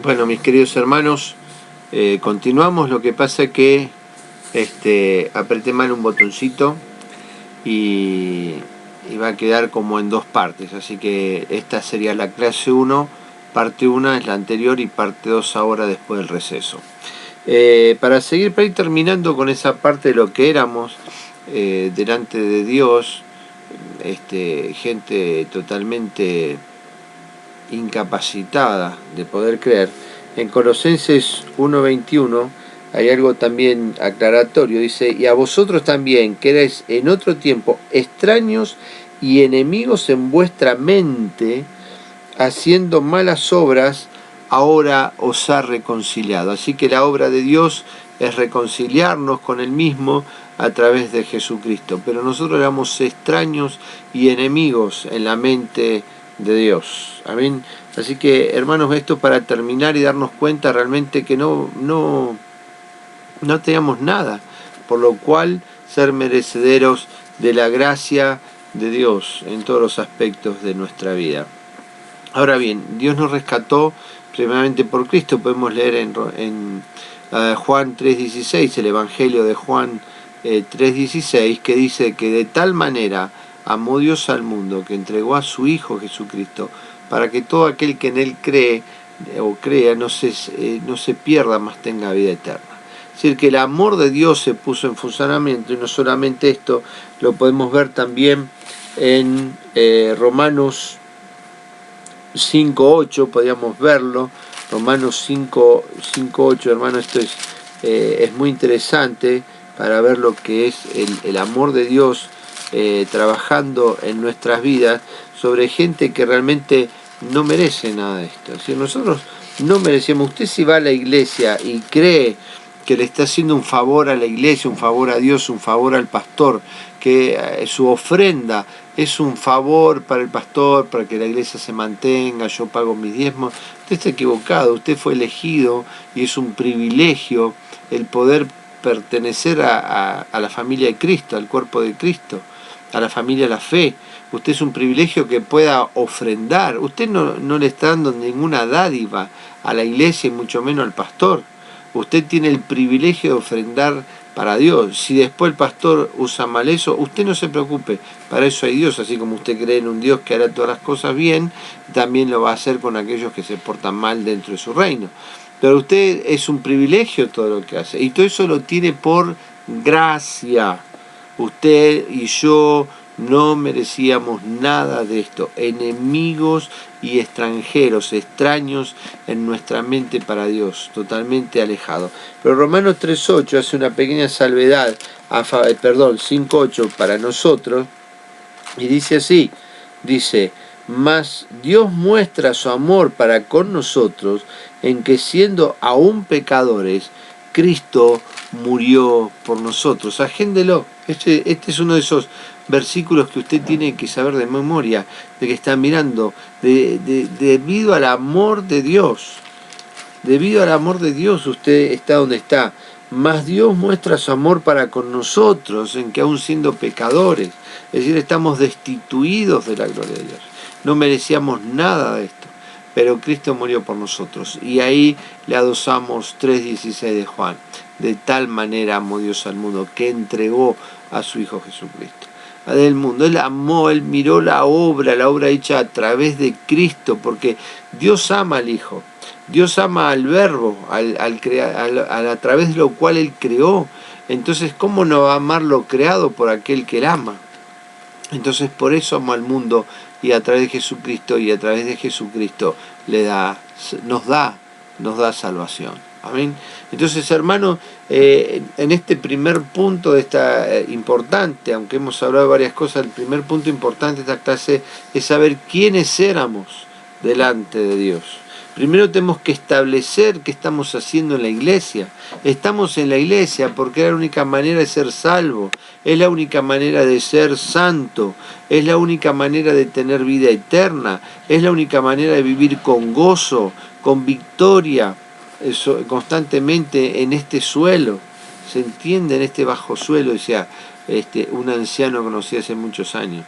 Bueno, mis queridos hermanos, continuamos. Lo que pasa que apreté mal un botoncito y, y va a quedar como en dos partes. Así que esta sería la clase 1, parte 1 es la anterior y parte 2 ahora después del receso. Para ir terminando con esa parte de lo que éramos delante de Dios, gente totalmente incapacitada de poder creer. En Colosenses 1:21 hay algo también aclaratorio, dice: y a vosotros también, que erais en otro tiempo extraños y enemigos en vuestra mente, haciendo malas obras, ahora os ha reconciliado. Así que la obra de Dios es reconciliarnos con Él mismo a través de Jesucristo. Pero nosotros éramos extraños y enemigos en la mente de Dios. Amén. Así que, hermanos, esto para terminar y darnos cuenta realmente que no teníamos nada, por lo cual ser merecederos de la gracia de Dios en todos los aspectos de nuestra vida. Ahora bien, Dios nos rescató primeramente por Cristo. Podemos leer en Juan 3:16, el Evangelio de Juan 3:16, que dice que de tal manera amó Dios al mundo que entregó a su Hijo Jesucristo, para que todo aquel que en Él cree o crea no se pierda, mas tenga vida eterna. Es decir, que el amor de Dios se puso en funcionamiento, y no solamente esto, lo podemos ver también en Romanos 5:8, podríamos verlo. Romanos 5:8, hermano, esto es muy interesante para ver lo que es el amor de Dios trabajando en nuestras vidas sobre gente que realmente no merece nada de esto. Es decir, nosotros no merecemos. Usted, si va a la iglesia y cree que le está haciendo un favor a la iglesia, un favor a Dios, un favor al pastor, que su ofrenda es un favor para el pastor, para que la iglesia se mantenga, yo pago mis diezmos, usted está equivocado. Usted fue elegido y es un privilegio el poder pertenecer a la familia de Cristo, al cuerpo de Cristo, a la familia de la fe. Usted es un privilegio que pueda ofrendar. Usted no le está dando ninguna dádiva a la iglesia y mucho menos al pastor. Usted tiene el privilegio de ofrendar para Dios. Si después el pastor usa mal eso, usted no se preocupe, para eso hay Dios. Así como usted cree en un Dios que hará todas las cosas bien, también lo va a hacer con aquellos que se portan mal dentro de su reino. Pero usted es un privilegio todo lo que hace, y todo eso lo tiene por gracia. Usted y yo no merecíamos nada de esto, enemigos y extranjeros, extraños en nuestra mente para Dios, totalmente alejados. Pero Romanos 3:8 hace una pequeña salvedad, 5:8 para nosotros, y dice así, dice: mas Dios muestra su amor para con nosotros en que, siendo aún pecadores, Cristo murió por nosotros. Agéndelo. Este es uno de esos versículos que usted tiene que saber de memoria, de que está mirando, debido al amor de Dios. Debido al amor de Dios usted está donde está. Mas Dios muestra su amor para con nosotros en que, aún siendo pecadores, es decir, estamos destituidos de la gloria de Dios, no merecíamos nada de esto, pero Cristo murió por nosotros. Y ahí le adosamos 3:16 de Juan: de tal manera amó Dios al mundo que entregó a su Hijo Jesucristo. Del mundo, Él amó, Él miró la obra hecha a través de Cristo, porque Dios ama al Hijo, Dios ama al Verbo, a través de lo cual Él creó. Entonces, ¿cómo no va a amar lo creado por aquel que Él ama? Entonces, por eso amó al mundo, y a través de Jesucristo, nos da salvación. Amén. Entonces, hermanos, en este primer punto de esta importante, aunque hemos hablado de varias cosas, el primer punto importante de esta clase es saber quiénes éramos delante de Dios. Primero tenemos que establecer qué estamos haciendo en la iglesia. Estamos en la iglesia porque es la única manera de ser salvo, es la única manera de ser santo, es la única manera de tener vida eterna, es la única manera de vivir con gozo, con victoria, constantemente en este suelo. ¿Se entiende? En este bajo suelo, decía un anciano conocido hace muchos años.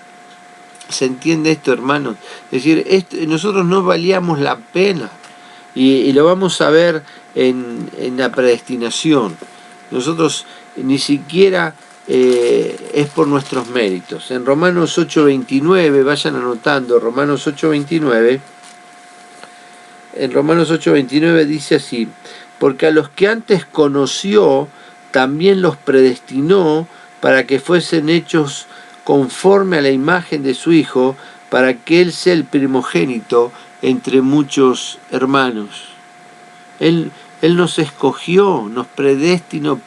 ¿Se entiende esto, hermanos? Es decir, nosotros no valíamos la pena. Y lo vamos a ver en la predestinación. Nosotros ni siquiera es por nuestros méritos. En Romanos 8:29, vayan anotando, Romanos 8:29, en Romanos 8:29 dice así: porque a los que antes conoció, también los predestinó para que fuesen hechos conforme a la imagen de su Hijo, para que Él sea el primogénito entre muchos hermanos. Él nos escogió, nos predestinó.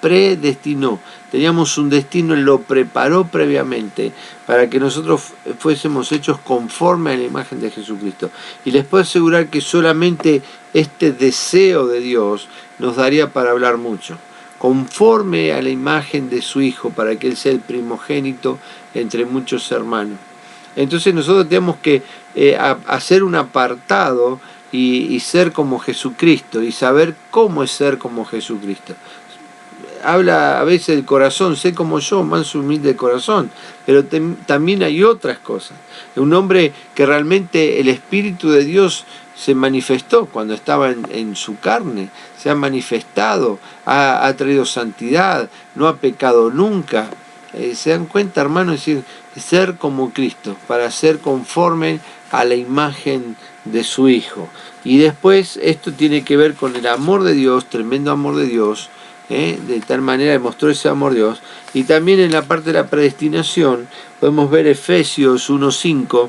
Teníamos un destino, Él lo preparó previamente para que nosotros fuésemos hechos conforme a la imagen de Jesucristo. Y les puedo asegurar que solamente este deseo de Dios nos daría para hablar mucho. Conforme a la imagen de su Hijo, para que Él sea el primogénito entre muchos hermanos. Entonces nosotros tenemos que hacer un apartado y ser como Jesucristo, y saber cómo es ser como Jesucristo. Habla a veces del corazón, sé como yo, manso humilde de corazón, pero también hay otras cosas. Un hombre que realmente el Espíritu de Dios se manifestó cuando estaba en su carne, se ha manifestado, ha traído santidad, no ha pecado nunca. ¿Se dan cuenta, hermano? Es decir, ser como Cristo, para ser conforme a la imagen de su Hijo. Y después esto tiene que ver con el amor de Dios, tremendo amor de Dios, de tal manera demostró ese amor Dios. Y también en la parte de la predestinación podemos ver Efesios 1:5,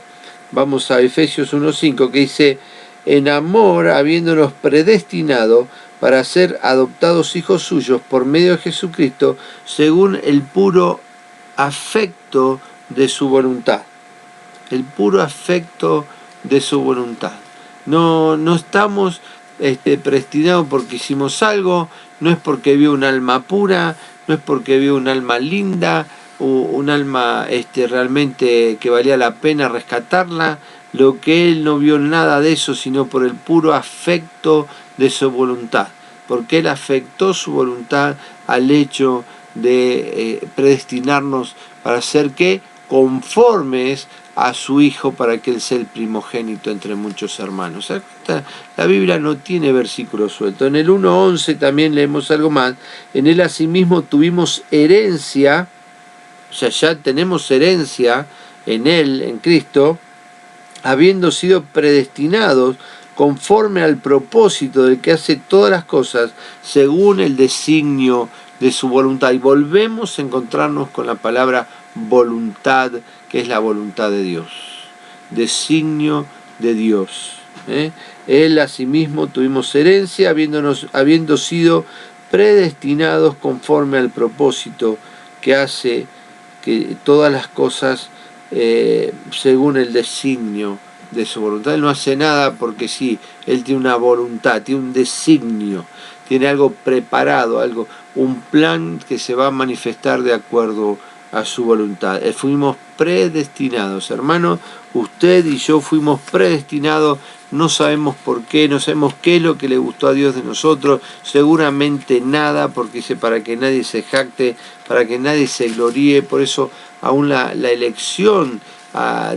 vamos a Efesios 1:5, que dice: en amor habiéndonos predestinado para ser adoptados hijos suyos por medio de Jesucristo, según el puro afecto de su voluntad. El puro afecto de su voluntad. No estamos predestinados porque hicimos algo, no es porque vio un alma pura, no es porque vio un alma linda, o un alma realmente que valía la pena rescatarla. Lo que Él no vio nada de eso, sino por el puro afecto de su voluntad. Porque Él afectó su voluntad al hecho de predestinarnos para ser ¿qué? Conformes a su Hijo, para que Él sea el primogénito entre muchos hermanos. La Biblia no tiene versículos sueltos. En el 1:11 también leemos algo más. En Él asimismo tuvimos herencia, o sea, ya tenemos herencia en Él, en Cristo, habiendo sido predestinados conforme al propósito del que hace todas las cosas según el designio de su voluntad. Y volvemos a encontrarnos con la palabra voluntad, que es la voluntad de Dios. Designio de Dios. Él asimismo tuvimos herencia, habiendo sido predestinados conforme al propósito que hace que todas las cosas según el designio de su voluntad. Él no hace nada porque sí, Él tiene una voluntad, tiene un designio, tiene algo preparado, un plan que se va a manifestar de acuerdo a su voluntad. Fuimos predestinados, hermano, usted y yo fuimos predestinados. No sabemos por qué, no sabemos qué es lo que le gustó a Dios de nosotros, seguramente nada, porque dice para que nadie se jacte, para que nadie se gloríe. Por eso aún la elección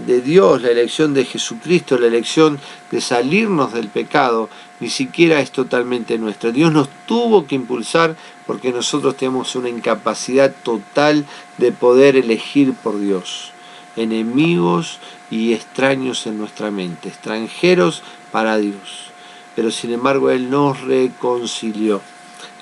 de Dios, la elección de Jesucristo, la elección de salirnos del pecado, ni siquiera es totalmente nuestra. Dios nos tuvo que impulsar porque nosotros tenemos una incapacidad total de poder elegir por Dios. Enemigos y extraños en nuestra mente, extranjeros para Dios. Pero sin embargo Él nos reconcilió.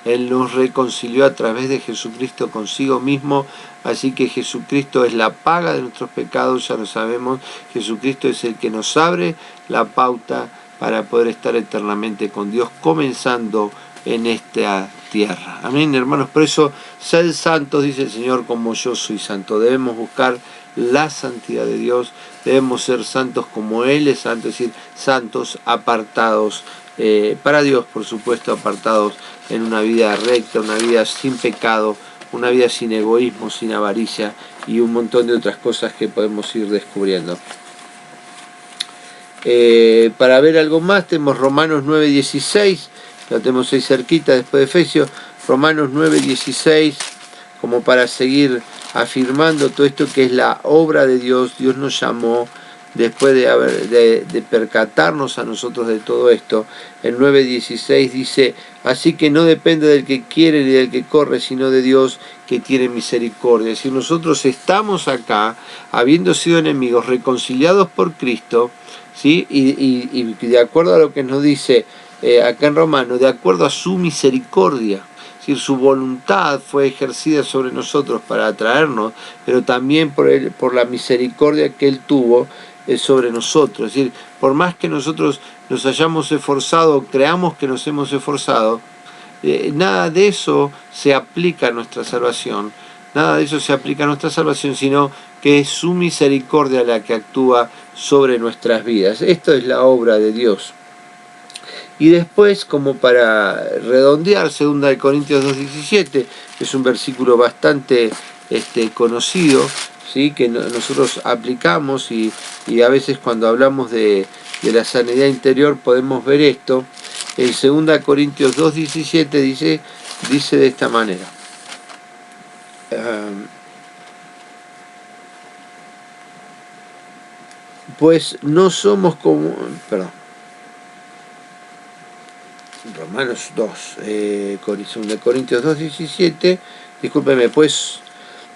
Él nos reconcilió a través de Jesucristo consigo mismo, así que Jesucristo es la paga de nuestros pecados, ya lo sabemos. Jesucristo es el que nos abre la pauta para poder estar eternamente con Dios, comenzando en esta tierra. Amén, hermanos. Por eso, sed santos, dice el Señor, como yo soy santo. Debemos buscar la santidad de Dios, debemos ser santos como Él es santo, es decir, santos apartados para Dios, por supuesto, apartados en una vida recta, una vida sin pecado, una vida sin egoísmo, sin avaricia y un montón de otras cosas que podemos ir descubriendo. Para ver algo más tenemos Romanos 9:16, lo tenemos ahí cerquita después de Efesios, Romanos 9:16, como para seguir afirmando todo esto que es la obra de Dios. Dios nos llamó después de percatarnos a nosotros de todo esto, el 9:16 dice: así que no depende del que quiere ni del que corre, sino de Dios que tiene misericordia. Es decir, nosotros estamos acá, habiendo sido enemigos, reconciliados por Cristo, ¿sí? Y de acuerdo a lo que nos dice acá en Romanos, de acuerdo a su misericordia. Es decir, su voluntad fue ejercida sobre nosotros para atraernos, pero también por la misericordia que Él tuvo sobre nosotros. Es decir, por más que nosotros nos hayamos esforzado, creamos que nos hemos esforzado, nada de eso se aplica a nuestra salvación, nada de eso se aplica a nuestra salvación, sino que es su misericordia la que actúa sobre nuestras vidas. Esto es la obra de Dios. Y después, como para redondear, 2 Corintios 2:17, que es un versículo bastante conocido, ¿sí? Que nosotros aplicamos y a veces cuando hablamos de la sanidad interior podemos ver esto. En 2 Corintios 2:17 dice de esta manera: pues no somos como... Perdón. Romanos 2, 2 Corintios 2:17, discúlpeme, pues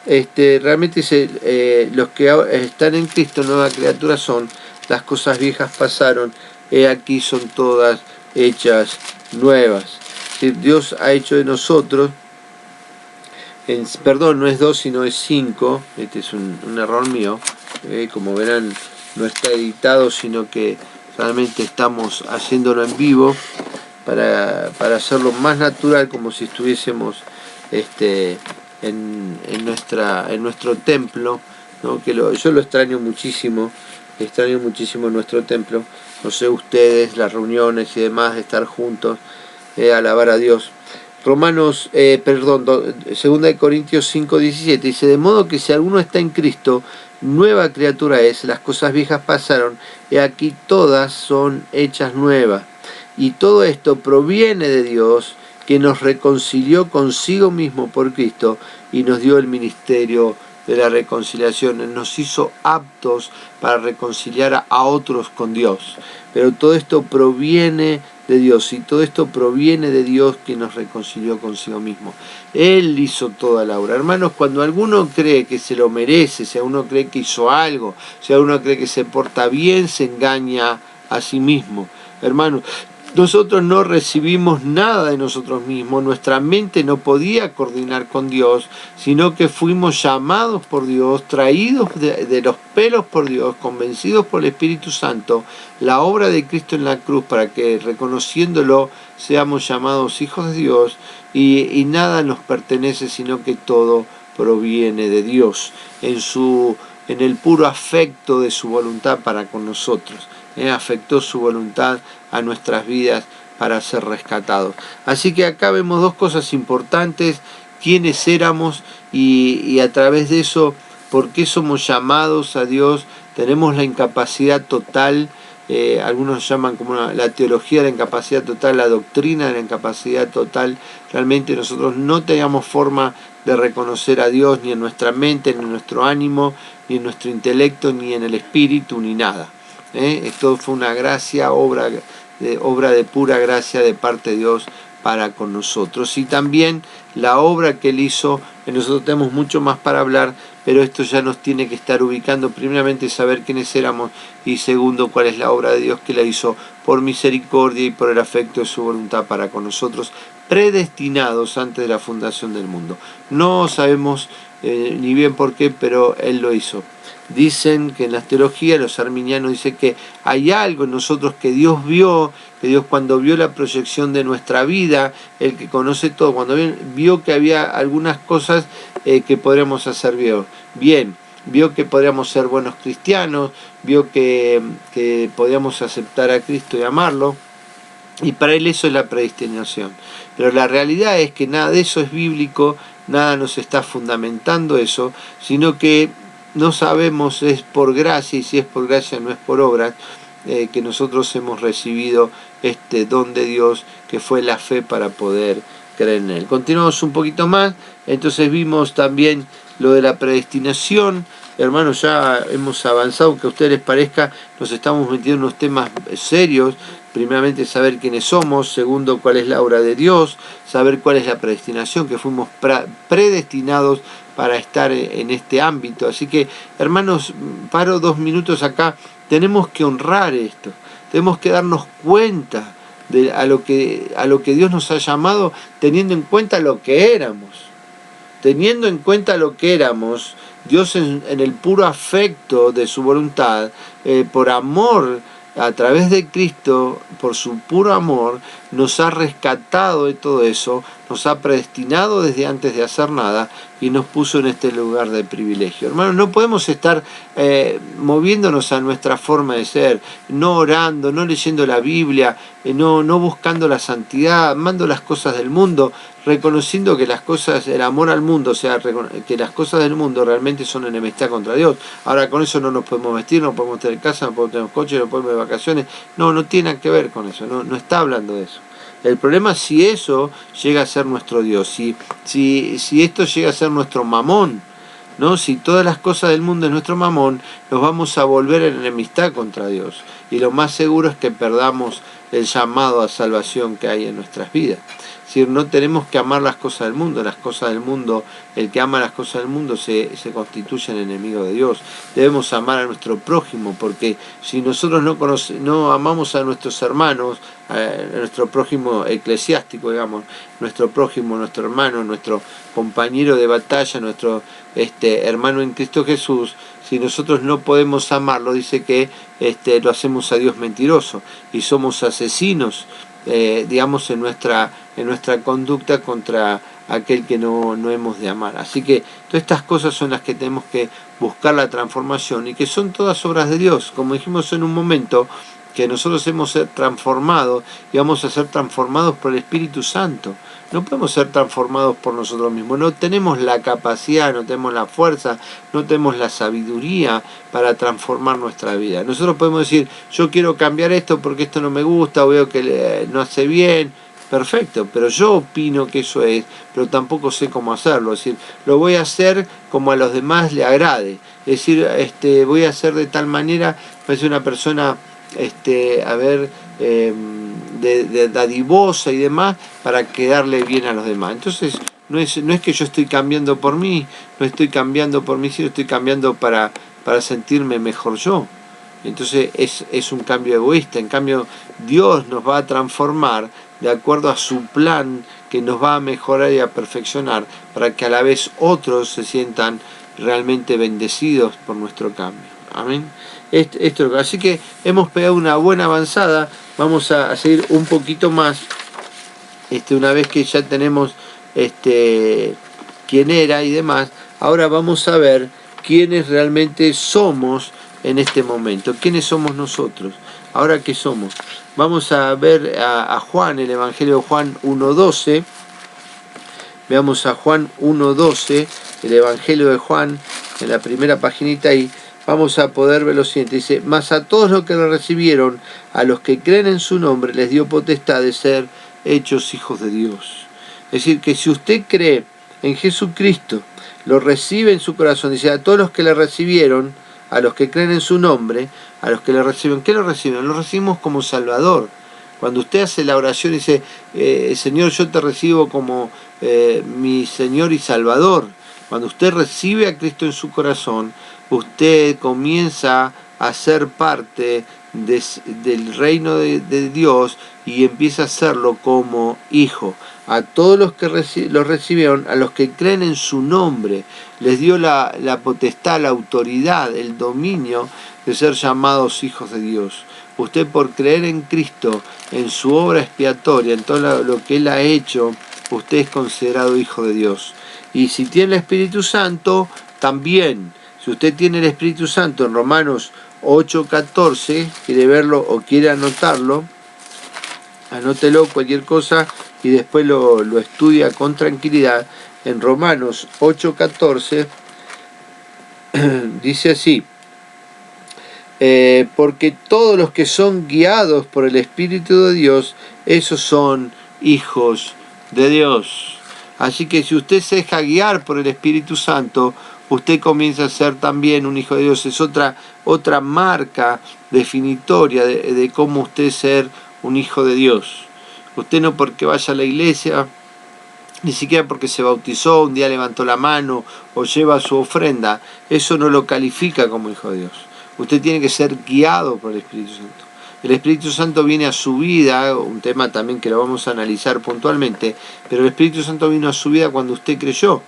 realmente dice, los que están en Cristo, nueva criatura son, las cosas viejas pasaron, he aquí son todas hechas nuevas. Si Dios ha hecho de nosotros, perdón, no es 2 sino es 5, este es un error mío, como verán no está editado, sino que realmente estamos haciéndolo en vivo, para hacerlo más natural, como si estuviésemos en nuestro templo, ¿no? Que yo lo extraño muchísimo nuestro templo, no sé ustedes, las reuniones y demás, de estar juntos, alabar a Dios. 2 Corintios 5:17 dice: de modo que si alguno está en Cristo, nueva criatura es, las cosas viejas pasaron, y aquí todas son hechas nuevas. Y todo esto proviene de Dios, que nos reconcilió consigo mismo por Cristo y nos dio el ministerio de la reconciliación. Él nos hizo aptos para reconciliar a otros con Dios. Pero todo esto proviene de Dios, y todo esto proviene de Dios que nos reconcilió consigo mismo. Él hizo toda la obra. Hermanos, cuando alguno cree que se lo merece, si uno cree que hizo algo, si uno cree que se porta bien, se engaña a sí mismo. Hermanos, nosotros no recibimos nada de nosotros mismos, nuestra mente no podía coordinar con Dios, sino que fuimos llamados por Dios, traídos de los pelos por Dios, convencidos por el Espíritu Santo, la obra de Cristo en la cruz, para que reconociéndolo seamos llamados hijos de Dios, y nada nos pertenece, sino que todo proviene de Dios, en el puro afecto de su voluntad para con nosotros. Afectó su voluntad a nuestras vidas para ser rescatados. Así que acá vemos dos cosas importantes: quiénes éramos y a través de eso, por qué somos llamados a Dios. Tenemos la incapacidad total, algunos llaman como la teología de la incapacidad total, la doctrina de la incapacidad total. Realmente nosotros no teníamos forma de reconocer a Dios, ni en nuestra mente, ni en nuestro ánimo, ni en nuestro intelecto, ni en el espíritu, ni nada. Esto fue una gracia, obra de pura gracia de parte de Dios para con nosotros. Y también la obra que Él hizo, nosotros tenemos mucho más para hablar, pero esto ya nos tiene que estar ubicando, primeramente saber quiénes éramos, y segundo, cuál es la obra de Dios que la hizo por misericordia y por el afecto de su voluntad para con nosotros, predestinados antes de la fundación del mundo. No sabemos ni bien por qué, pero Él lo hizo. Dicen que en las teologías, los arminianos dicen que hay algo en nosotros que Dios vio, que Dios, cuando vio la proyección de nuestra vida, el que conoce todo, cuando vio que había algunas cosas que podríamos hacer bien, vio que podríamos ser buenos cristianos, vio que podíamos aceptar a Cristo y amarlo, y para Él eso es la predestinación. Pero la realidad es que nada de eso es bíblico, nada nos está fundamentando eso, sino que no sabemos, es por gracia, y si es por gracia no es por obras, que nosotros hemos recibido este don de Dios, que fue la fe para poder creer en Él. Continuamos un poquito más. Entonces vimos también lo de la predestinación, hermanos, ya hemos avanzado, aunque a ustedes les parezca, nos estamos metiendo en unos temas serios. Primeramente, saber quiénes somos. Segundo, cuál es la obra de Dios. Saber cuál es la predestinación, que fuimos predestinados para estar en este ámbito. Así que, hermanos, paro 2 minutos acá. Tenemos que honrar esto. Tenemos que darnos cuenta a lo que Dios nos ha llamado, teniendo en cuenta lo que éramos. Teniendo en cuenta lo que éramos, Dios en el puro afecto de su voluntad, por amor, a través de Cristo, por su puro amor, nos ha rescatado de todo eso, nos ha predestinado desde antes de hacer nada y nos puso en este lugar de privilegio. Hermanos, no podemos estar moviéndonos a nuestra forma de ser, no orando, no leyendo la Biblia, no buscando la santidad, amando las cosas del mundo, reconociendo que las cosas, el amor al mundo, o sea, que las cosas del mundo realmente son enemistad contra Dios. Ahora, con eso no nos podemos vestir, no podemos tener casa, no podemos tener coche, no podemos ir de vacaciones. No tiene nada que ver con eso, no está hablando de eso. El problema es si eso llega a ser nuestro Dios, si esto llega a ser nuestro mamón, ¿no? Si todas las cosas del mundo es nuestro mamón, nos vamos a volver en enemistad contra Dios. Y lo más seguro es que perdamos el llamado a salvación que hay en nuestras vidas. Es decir, no tenemos que amar las cosas del mundo. Las cosas del mundo, el que ama las cosas del mundo se constituye en enemigo de Dios. Debemos amar a nuestro prójimo, porque si nosotros no amamos a nuestros hermanos, a nuestro prójimo eclesiástico, digamos, nuestro prójimo, nuestro hermano, nuestro compañero de batalla, nuestro hermano en Cristo Jesús, si nosotros no podemos amarlo, dice que lo hacemos a Dios mentiroso y somos asesinos, digamos, en nuestra conducta contra aquel que no hemos de amar. Así que todas estas cosas son las que tenemos que buscar la transformación, y que son todas obras de Dios. Como dijimos en un momento, que nosotros hemos ser transformados y vamos a ser transformados por el Espíritu Santo. No podemos ser transformados por nosotros mismos. No tenemos la capacidad, no tenemos la fuerza, no tenemos la sabiduría para transformar nuestra vida. Nosotros podemos decir, yo quiero cambiar esto porque esto no me gusta, o veo que no hace bien. Perfecto, pero yo opino que eso es, pero tampoco sé cómo hacerlo. Es decir, lo voy a hacer como a los demás le agrade. Es decir, voy a hacer de tal manera, parece una persona de dadivosa y demás, para quedarle bien a los demás. Entonces no es que yo estoy cambiando por mí, no estoy cambiando por mí, sino estoy cambiando para sentirme mejor yo. Entonces es un cambio egoísta. En cambio, Dios nos va a transformar de acuerdo a su plan, que nos va a mejorar y a perfeccionar, para que a la vez otros se sientan realmente bendecidos por nuestro cambio. Amén. Así que hemos pegado una buena avanzada. Vamos a seguir un poquito más, una vez que ya tenemos quién era y demás. Ahora vamos a ver quiénes realmente somos en este momento. ¿Quiénes somos nosotros? Ahora, ¿qué somos? Vamos a ver a Juan, el Evangelio de Juan 1:12. Veamos a Juan 1:12, el Evangelio de Juan, en la primera paginita ahí. Vamos a poder ver lo siguiente. Dice, mas a todos los que lo recibieron, a los que creen en su nombre, les dio potestad de ser hechos hijos de Dios. Es decir, que si usted cree en Jesucristo, lo recibe en su corazón, dice, a todos los que le recibieron, a los que creen en su nombre, a los que le reciben, ¿qué lo reciben? Lo recibimos como Salvador. Cuando usted hace la oración y dice, Señor, yo te recibo como mi Señor y Salvador. Cuando usted recibe a Cristo en su corazón, usted comienza a ser parte del reino de Dios y empieza a hacerlo como hijo. A todos los que los recibieron, a los que creen en su nombre, les dio la potestad, la autoridad, el dominio de ser llamados hijos de Dios. Usted, por creer en Cristo, en su obra expiatoria, en todo lo que Él ha hecho, usted es considerado hijo de Dios. Y si tiene el Espíritu Santo, también. Si usted tiene el Espíritu Santo, en Romanos 8:14, quiere verlo o quiere anotarlo, anótelo, cualquier cosa, y después lo estudia con tranquilidad. En Romanos 8:14 dice así, porque todos los que son guiados por el Espíritu de Dios, esos son hijos de Dios. Así que si usted se deja guiar por el Espíritu Santo, usted comienza a ser también un hijo de Dios. Es otra marca definitoria de cómo usted es ser un hijo de Dios. Usted no porque vaya a la iglesia, ni siquiera porque se bautizó, un día levantó la mano o lleva su ofrenda, eso no lo califica como hijo de Dios. Usted tiene que ser guiado por el Espíritu Santo. El Espíritu Santo viene a su vida, un tema también que lo vamos a analizar puntualmente, pero el Espíritu Santo vino a su vida cuando usted creyó.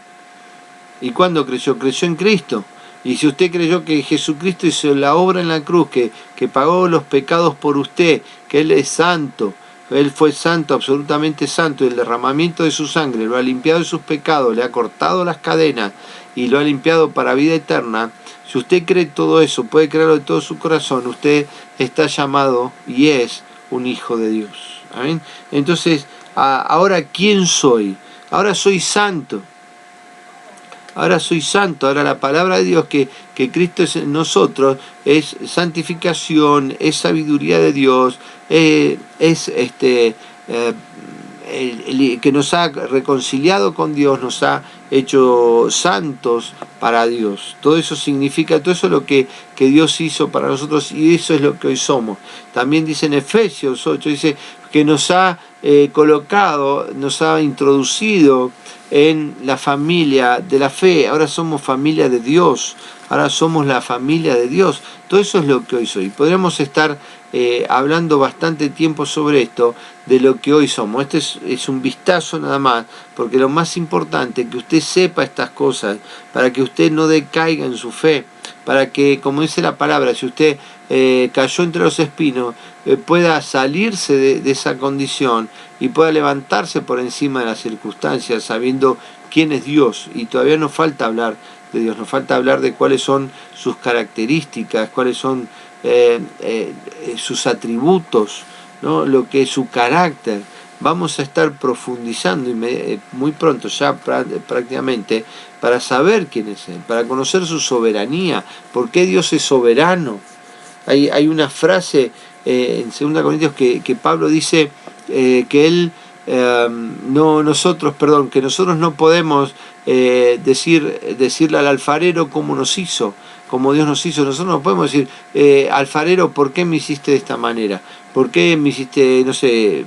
¿Y cuándo creyó? Creyó en Cristo. Y si usted creyó que Jesucristo hizo la obra en la cruz, que pagó los pecados por usted, que Él es santo, Él fue santo, absolutamente santo, y el derramamiento de su sangre lo ha limpiado de sus pecados, le ha cortado las cadenas y lo ha limpiado para vida eterna. Si usted cree todo eso, puede creerlo de todo su corazón, usted está llamado y es un hijo de Dios. ¿Amén? Entonces, ahora, ¿quién soy? Ahora soy santo. Ahora soy santo, ahora la palabra de Dios que Cristo es en nosotros es santificación, es sabiduría de Dios, que nos ha reconciliado con Dios, nos ha hecho santos para Dios. Todo eso significa, todo eso es lo que Dios hizo para nosotros y eso es lo que hoy somos. También dice en Efesios 8, dice que nos ha colocado, nos ha introducido en la familia de la fe. Ahora somos familia de Dios, ahora somos la familia de Dios. Todo eso es lo que hoy soy. Podríamos estar hablando bastante tiempo sobre esto, de lo que hoy somos. Este es un vistazo nada más, porque lo más importante es que usted sepa estas cosas, para que usted no decaiga en su fe, para que, como dice la palabra, si usted cayó entre los espinos, pueda salirse de esa condición y pueda levantarse por encima de las circunstancias, sabiendo quién es Dios. Y todavía nos falta hablar de Dios, nos falta hablar de cuáles son sus características, cuáles son sus atributos, ¿no? Lo que es su carácter. Vamos a estar profundizando muy pronto, ya prácticamente, para saber quién es Él, para conocer su soberanía, por qué Dios es soberano. Hay una frase en 2 Corintios que Pablo dice que él que nosotros no podemos decirle al alfarero cómo nos hizo, como Dios nos hizo. Nosotros no podemos decir, alfarero, ¿por qué me hiciste de esta manera? ¿Por qué me hiciste, no sé,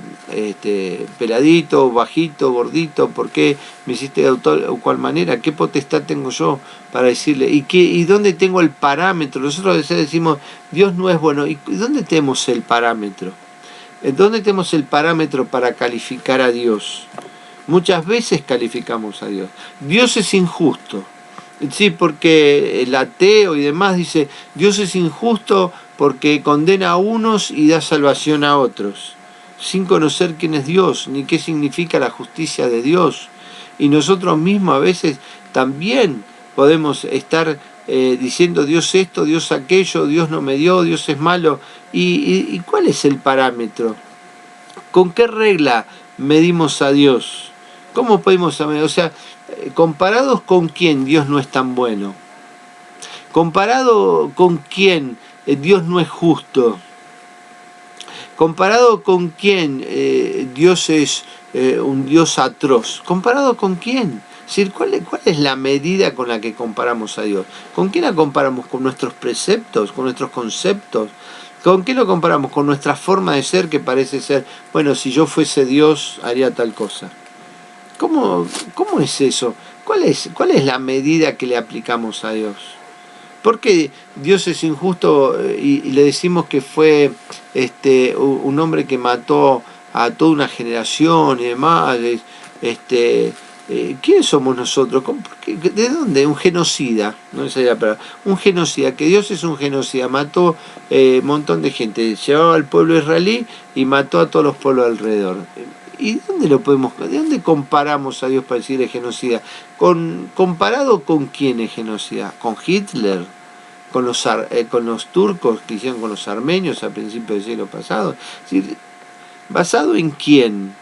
peladito, bajito, gordito? ¿Por qué me hiciste de tal o cual manera? ¿Qué potestad tengo yo para decirle? ¿Y dónde tengo el parámetro? Nosotros a veces decimos, Dios no es bueno. ¿Y dónde tenemos el parámetro? ¿Dónde tenemos el parámetro para calificar a Dios? Muchas veces calificamos a Dios. Dios es injusto. Sí, porque el ateo y demás dice, Dios es injusto porque condena a unos y da salvación a otros, sin conocer quién es Dios, ni qué significa la justicia de Dios. Y nosotros mismos a veces también podemos estar diciendo Dios esto, Dios aquello, Dios no me dio, Dios es malo. ¿Y cuál es el parámetro? ¿Con qué regla medimos a Dios? ¿Cómo podemos medir? O sea, ¿comparados con quién Dios no es tan bueno? ¿Comparado con quién Dios no es justo? ¿Comparado con quién Dios es un Dios atroz? ¿Comparado con quién? Es decir, ¿cuál es la medida con la que comparamos a Dios? ¿Con quién la comparamos? ¿Con nuestros preceptos? ¿Con nuestros conceptos? ¿Con qué lo comparamos? Con nuestra forma de ser, que parece ser, bueno, si yo fuese Dios haría tal cosa. ¿Cómo es eso? ¿Cuál es la medida que le aplicamos a Dios? ¿Por qué Dios es injusto y le decimos que fue un hombre que mató a toda una generación y demás? ¿Quiénes somos nosotros? ¿De dónde? Un genocida, no es la palabra. Un genocida, que Dios es un genocida, mató un montón de gente, llevaba al pueblo israelí y mató a todos los pueblos alrededor. ¿Y de dónde comparamos a Dios para decirle genocida? ¿Comparado con quién es genocida? ¿Con Hitler? ¿Con los turcos que hicieron con los armenios a principios del siglo pasado? Es decir, ¿basado en quién?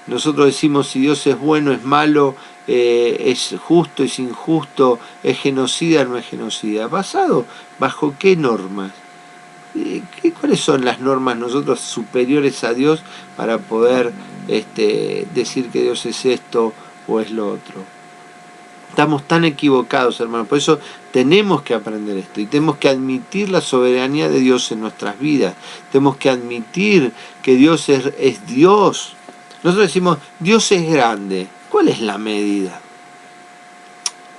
Nosotros decimos si Dios es bueno, es malo, es justo, es injusto, es genocida, no es genocida. ¿Basado bajo qué normas? ¿Cuáles son las normas nosotros superiores a Dios para poder decir que Dios es esto o es lo otro? Estamos tan equivocados, hermanos. Por eso tenemos que aprender esto y tenemos que admitir la soberanía de Dios en nuestras vidas. Tenemos que admitir que Dios es Dios. Nosotros decimos, Dios es grande. ¿Cuál es la medida?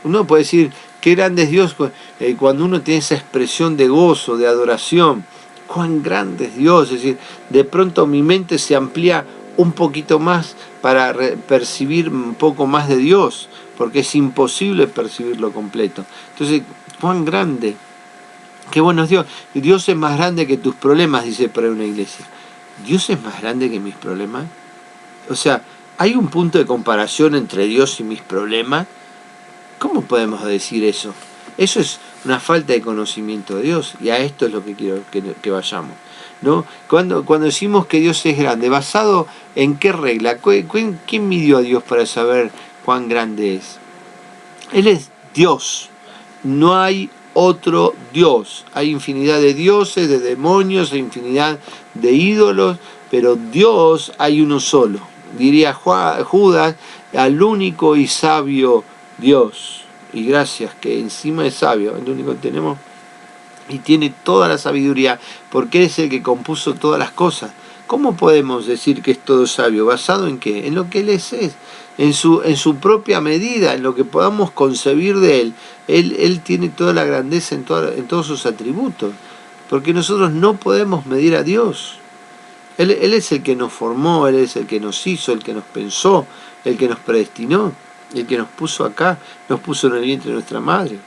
Uno puede decir, qué grande es Dios cuando uno tiene esa expresión de gozo, de adoración. Cuán grande es Dios. Es decir, de pronto mi mente se amplía un poquito más para percibir un poco más de Dios, porque es imposible percibirlo completo. Entonces, cuán grande, qué bueno es Dios. Dios es más grande que tus problemas, dice por ahí una iglesia. ¿Dios es más grande que mis problemas? O sea, ¿hay un punto de comparación entre Dios y mis problemas? ¿Cómo podemos decir eso? Eso es una falta de conocimiento de Dios, y a esto es lo que quiero que vayamos, ¿no? Cuando decimos que Dios es grande, ¿basado en qué regla? ¿Quién midió a Dios para saber cuán grande es? Él es Dios, no hay otro Dios. Hay infinidad de dioses, de demonios, hay infinidad de ídolos, pero Dios hay uno solo. Diría Judas, al único y sabio Dios. Y gracias, que encima es sabio, el único que tenemos, y tiene toda la sabiduría, porque es el que compuso todas las cosas. ¿Cómo podemos decir que es todo sabio? ¿Basado en qué? En lo que Él es. En su propia medida, en lo que podamos concebir de Él. Él tiene toda la grandeza en todos sus atributos, porque nosotros no podemos medir a Dios. Él es el que nos formó, Él es el que nos hizo, el que nos pensó, el que nos predestinó, el que nos puso acá, nos puso en el vientre de nuestra madre.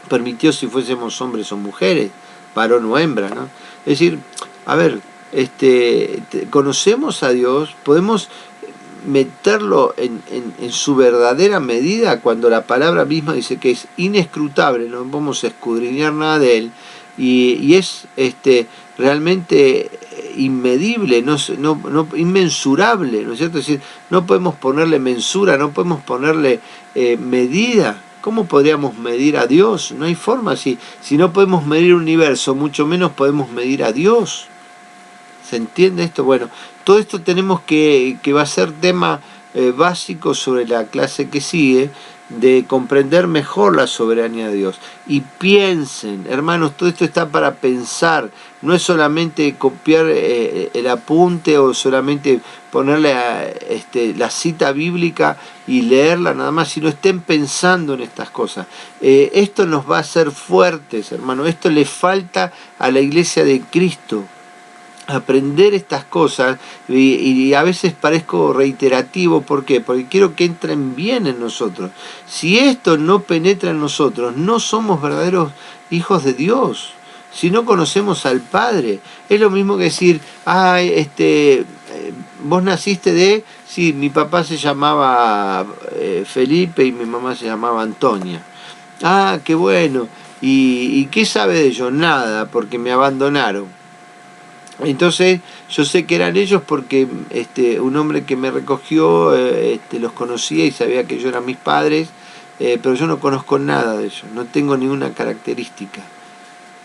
Permitió si fuésemos hombres o mujeres, varón o hembra, ¿no? Es decir, a ver, conocemos a Dios, podemos meterlo en su verdadera medida cuando la palabra misma dice que es inescrutable, no podemos escudriñar nada de Él, y es realmente inmedible, inmensurable, ¿no es cierto? Es decir, no podemos ponerle mensura, no podemos ponerle medida. ¿Cómo podríamos medir a Dios? No hay forma. Si no podemos medir el universo, mucho menos podemos medir a Dios. ¿Se entiende esto? Bueno, todo esto tenemos que va a ser tema básico sobre la clase que sigue, de comprender mejor la soberanía de Dios. Y piensen, hermanos, todo esto está para pensar, no es solamente copiar el apunte o solamente ponerle la cita bíblica y leerla nada más, sino estén pensando en estas cosas. Esto nos va a hacer fuertes, hermanos, esto le falta a la iglesia de Cristo. Aprender estas cosas, y a veces parezco reiterativo. ¿Por qué? Porque quiero que entren bien en nosotros. Si esto no penetra en nosotros, no somos verdaderos hijos de Dios. Si no conocemos al Padre, es lo mismo que decir, vos naciste de, sí, mi papá se llamaba Felipe y mi mamá se llamaba Antonia. Ah, qué bueno. ¿Y qué sabe de ellos? Nada, porque me abandonaron. Entonces yo sé que eran ellos porque un hombre que me recogió los conocía y sabía que ellos eran mis padres, pero yo no conozco nada de ellos, no tengo ninguna característica.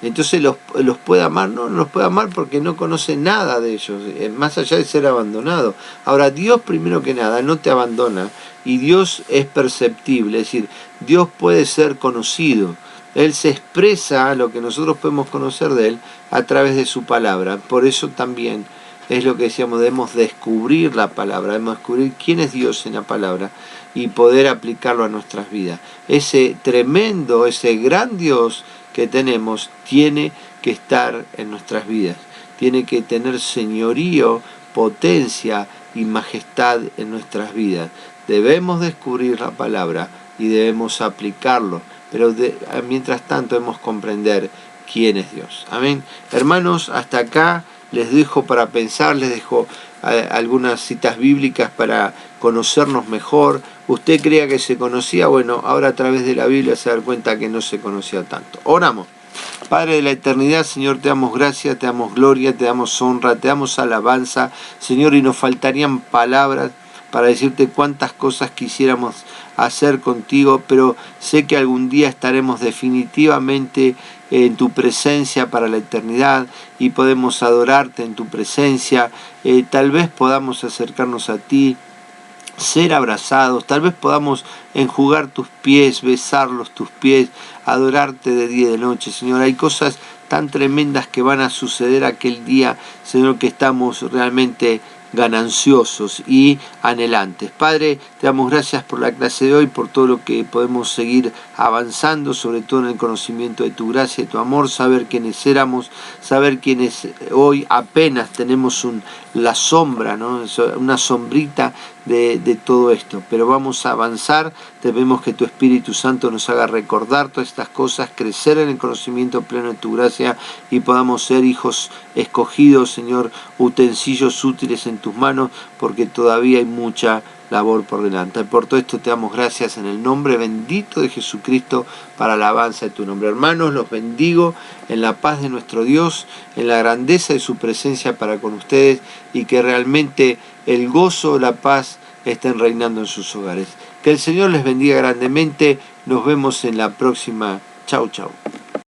Entonces los puede amar, no los puede amar porque no conoce nada de ellos, más allá de ser abandonado. Ahora, Dios primero que nada no te abandona, y Dios es perceptible, es decir, Dios puede ser conocido. Él se expresa, lo que nosotros podemos conocer de Él, a través de su palabra. Por eso también es lo que decíamos, debemos descubrir la palabra, debemos descubrir quién es Dios en la palabra y poder aplicarlo a nuestras vidas. Ese tremendo, ese gran Dios que tenemos tiene que estar en nuestras vidas, tiene que tener señorío, potencia y majestad en nuestras vidas. Debemos descubrir la palabra y debemos aplicarlo, pero mientras tanto debemos comprender quién es Dios. Amén. Hermanos, hasta acá les dejo para pensar, les dejo algunas citas bíblicas para conocernos mejor. Usted creía que se conocía, bueno, ahora a través de la Biblia se da cuenta que no se conocía tanto. Oramos. Padre de la eternidad, Señor, te damos gracia, te damos gloria, te damos honra, te damos alabanza, Señor, y nos faltarían palabras para decirte cuántas cosas quisiéramos hacer contigo, pero sé que algún día estaremos definitivamente en tu presencia para la eternidad y podemos adorarte en tu presencia. Tal vez podamos acercarnos a ti ser abrazados, tal vez podamos enjugar tus pies, besarlos tus pies, adorarte de día y de noche, Señor. Hay cosas tan tremendas que van a suceder aquel día, Señor, que estamos realmente gananciosos y anhelantes. Padre, te damos gracias por la clase de hoy, por todo lo que podemos seguir avanzando, sobre todo en el conocimiento de tu gracia y tu amor, saber quiénes éramos, saber quiénes hoy apenas tenemos la sombra, ¿no? Una sombrita de todo esto, pero vamos a avanzar. Te pedimos que tu Espíritu Santo nos haga recordar todas estas cosas, crecer en el conocimiento pleno de tu gracia y podamos ser hijos escogidos, Señor, utensilios útiles en tus manos, porque todavía hay mucha labor por delante. Por todo esto te damos gracias en el nombre bendito de Jesucristo para la alabanza de tu nombre. Hermanos, los bendigo en la paz de nuestro Dios, en la grandeza de su presencia para con ustedes, y que realmente el gozo, la paz estén reinando en sus hogares. Que el Señor les bendiga grandemente. Nos vemos en la próxima. Chau, chau.